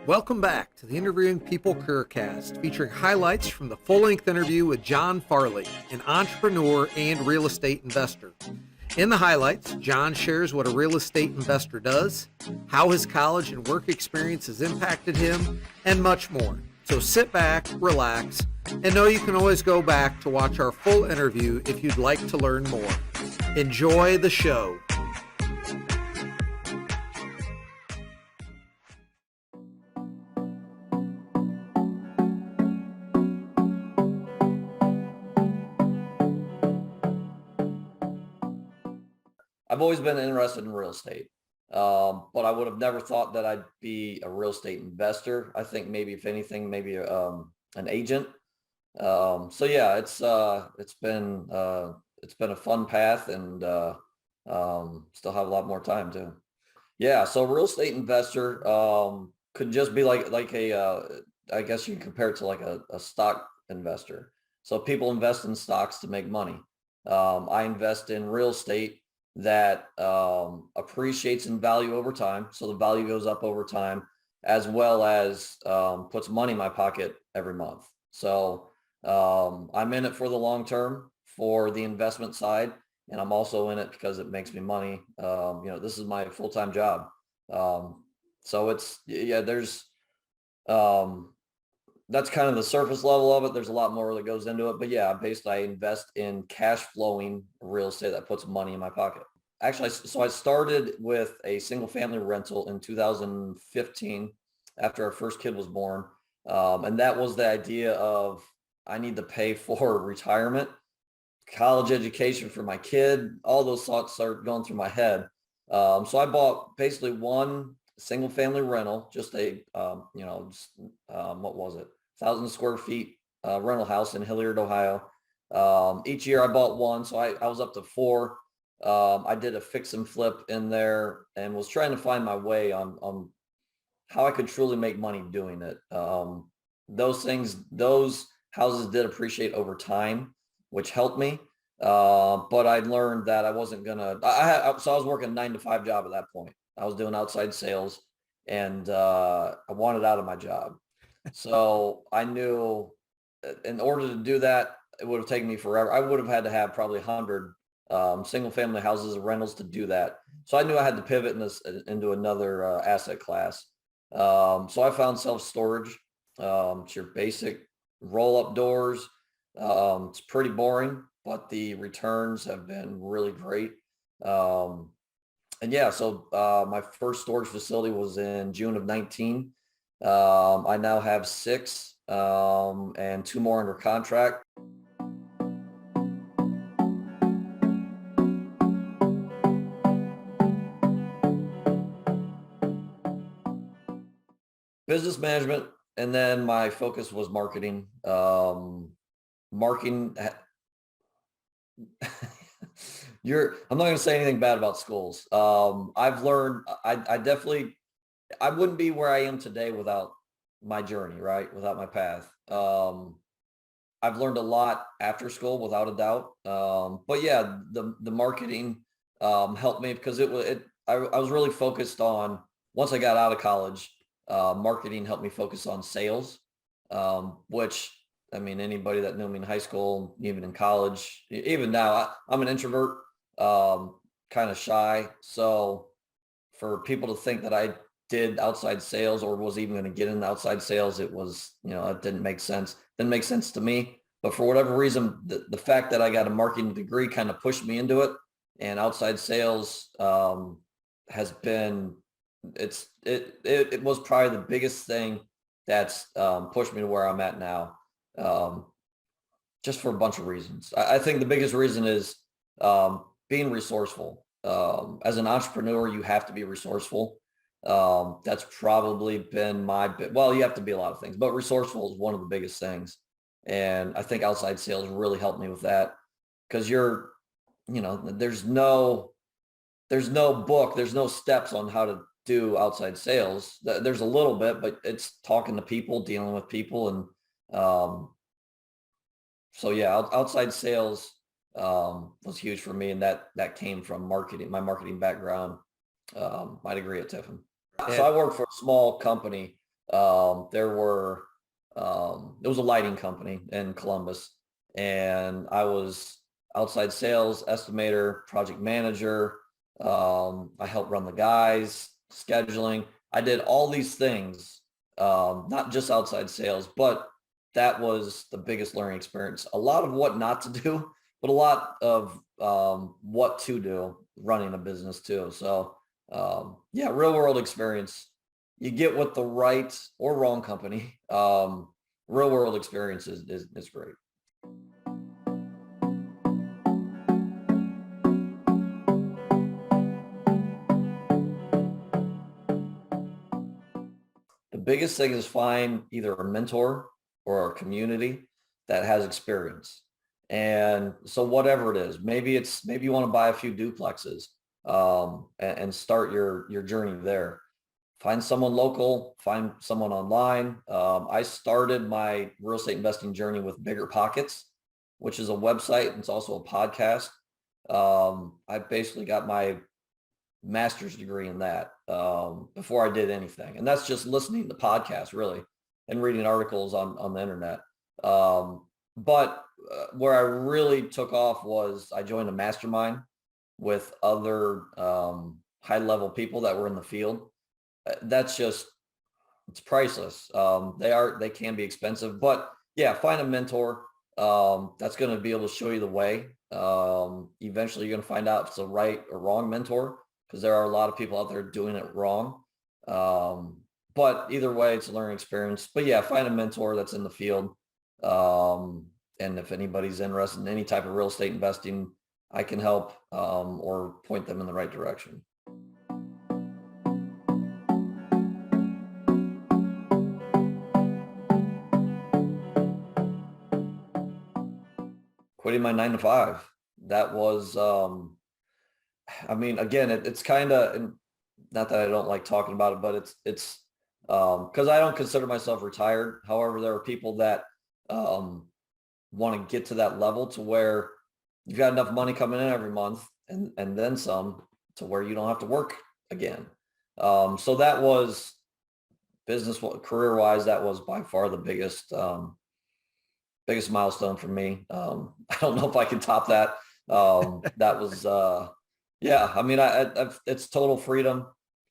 Welcome back to the Interviewing People CareerCast, featuring highlights from the full-length interview with Jon Farling, an entrepreneur and real estate investor. In the highlights, Jon shares what a real estate investor does, how his college and work experience has impacted him, and much more. So sit back, relax, and know you can always go back to watch our full interview if you'd like to learn more. Enjoy the show. I've always been interested in real estate, but I would have never thought that I'd be a real estate investor. I think maybe, if anything, maybe an agent. So yeah, it's been a fun path, and still have a lot more time too. Yeah, so real estate investor could just be like a I guess you can compare it to like a stock investor. So people invest in stocks to make money. I invest in real estate that appreciates in value over time. So the value goes up over time, as well as puts money in my pocket every month. So I'm in it for the long term, for the investment side, and I'm also in it because it makes me money. This is my full-time job. So that's kind of the surface level of it. There's a lot more that goes into it, but yeah, basically I invest in cash flowing real estate that puts money in my pocket. Actually, so I started with a single family rental in 2015 after our first kid was born. And that was the idea of, I need to pay for retirement, college education for my kid. All those thoughts started going through my head. So I bought basically one single family rental, just what was it? 1,000 square feet rental house in Hilliard, Ohio. Each year I bought one, so I was up to 4. I did a fix and flip in there and was trying to find my way on how I could truly make money doing it. Those houses did appreciate over time, which helped me. But I learned that I wasn't gonna. So I was working a 9-to-5 job at that point. I was doing outside sales, and I wanted out of my job. So I knew in order to do that, it would have taken me forever. I would have had to have probably 100 single family houses and rentals to do that. So I knew I had to pivot into another asset class. So I found self-storage. It's your basic roll-up doors. It's pretty boring, but the returns have been really great. And yeah, so my first storage facility was in June of 19. I now have 6 and 2 more under contract. Business management, and then my focus was marketing. Marketing. I'm not going to say anything bad about schools. I've learned. I wouldn't be where I am today without my journey, right? Without my path. I've learned a lot after school, without a doubt. But yeah, the marketing helped me because I was really focused on, once I got out of college, marketing helped me focus on sales, which, I mean, anybody that knew me in high school, even in college, even now, I'm an introvert, kind of shy. So for people to think that I did outside sales or was even going to get into outside sales, it didn't make sense. Didn't make sense to me. But for whatever reason, the fact that I got a marketing degree kind of pushed me into it. And outside sales has been, it was probably the biggest thing that's pushed me to where I'm at now, just for a bunch of reasons. I think the biggest reason is being resourceful. As an entrepreneur, you have to be resourceful. That's probably been you have to be a lot of things, but resourceful is one of the biggest things. And I think outside sales really helped me with that, because there's no book, there's no steps on how to do outside sales. There's a little bit, but it's talking to people, dealing with people. And so yeah, outside sales was huge for me. And that came from marketing, my marketing background, my degree at Tiffin. So I work for a small company It was a lighting company in Columbus, and I was outside sales, estimator, project manager. I helped run the guys, scheduling. I did all these things, not just outside sales, but that was the biggest learning experience. A lot of what not to do, but a lot of what to do running a business too. So yeah, real world experience you get with the right or wrong company. Real world experience is great. The biggest thing is find either a mentor or a community that has experience. And so whatever it is, maybe you want to buy a few duplexes and start your journey there. Find someone local, find someone online. I started my real estate investing journey with Bigger Pockets, which is a website and it's also a podcast. I basically got my master's degree in that before I did anything. And that's just listening to podcasts really and reading articles on the internet. But where I really took off was I joined a mastermind with other high level people that were in the field. It's priceless. They can be expensive, but yeah, find a mentor that's going to be able to show you the way. Eventually you're going to find out if it's a right or wrong mentor, because there are a lot of people out there doing it wrong. But either way, it's a learning experience. But yeah, find a mentor that's in the field. And if anybody's interested in any type of real estate investing, I can help or point them in the right direction. Quitting my 9 to 5. That was, I mean, again, it's kind of, not that I don't like talking about it, but it's because I don't consider myself retired. However, there are people that want to get to that level to where you've got enough money coming in every month and then some to where you don't have to work again. So that was career wise, that was by far the biggest milestone for me. I don't know if I can top that. That was, yeah, I mean, it's total freedom.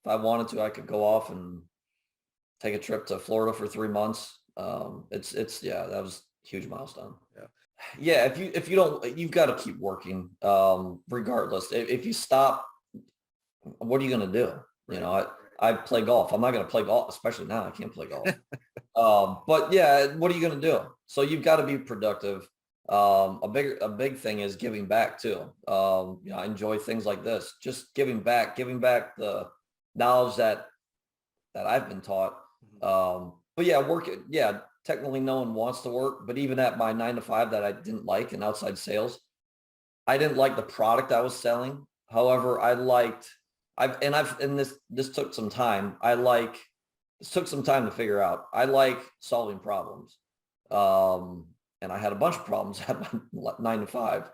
If I wanted to, I could go off and take a trip to Florida for 3 months. Yeah, that was a huge milestone. Yeah. If you don't, you've got to keep working, regardless. If you stop, what are you going to do? You know, I play golf. I'm not going to play golf, especially now. I can't play golf. But yeah, what are you going to do? So you've got to be productive. A big thing is giving back too. You know, I enjoy things like this, just giving back the knowledge that I've been taught. But yeah, technically no one wants to work, but even at my 9 to 5 that I didn't like in outside sales, I didn't like the product I was selling. However, this took some time. This took some time to figure out. I like solving problems. And I had a bunch of problems at my 9 to 5.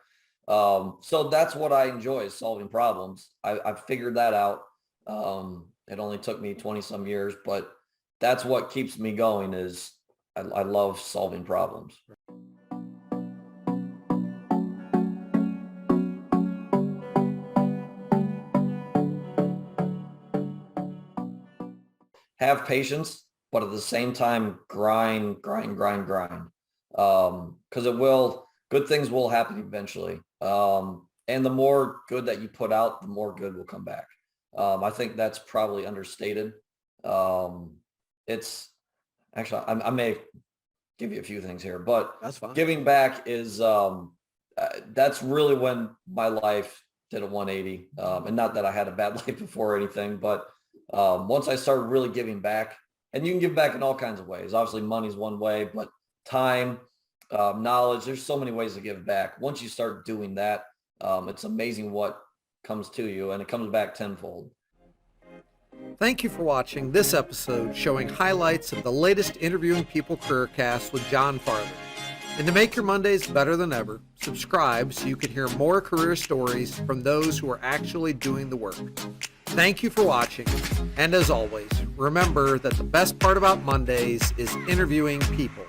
So that's what I enjoy, is solving problems. I figured that out. It only took me 20 some years, but that's what keeps me going, is I love solving problems. Have patience, but at the same time, grind. Because good things will happen eventually. And the more good that you put out, the more good will come back. I think that's probably understated. It's actually, I may give you a few things here, but That's fine. Giving back is, that's really when my life did a 180. And not that I had a bad life before or anything, but once I started really giving back, and you can give back in all kinds of ways. Obviously money's one way, but time, knowledge, there's so many ways to give back. Once you start doing that, it's amazing what comes to you, and it comes back tenfold. Thank you for watching this episode showing highlights of the latest Interviewing People CareerCast with Jon Farling. And to make your Mondays better than ever, subscribe so you can hear more career stories from those who are actually doing the work. Thank you for watching. And as always, remember that the best part about Mondays is interviewing people.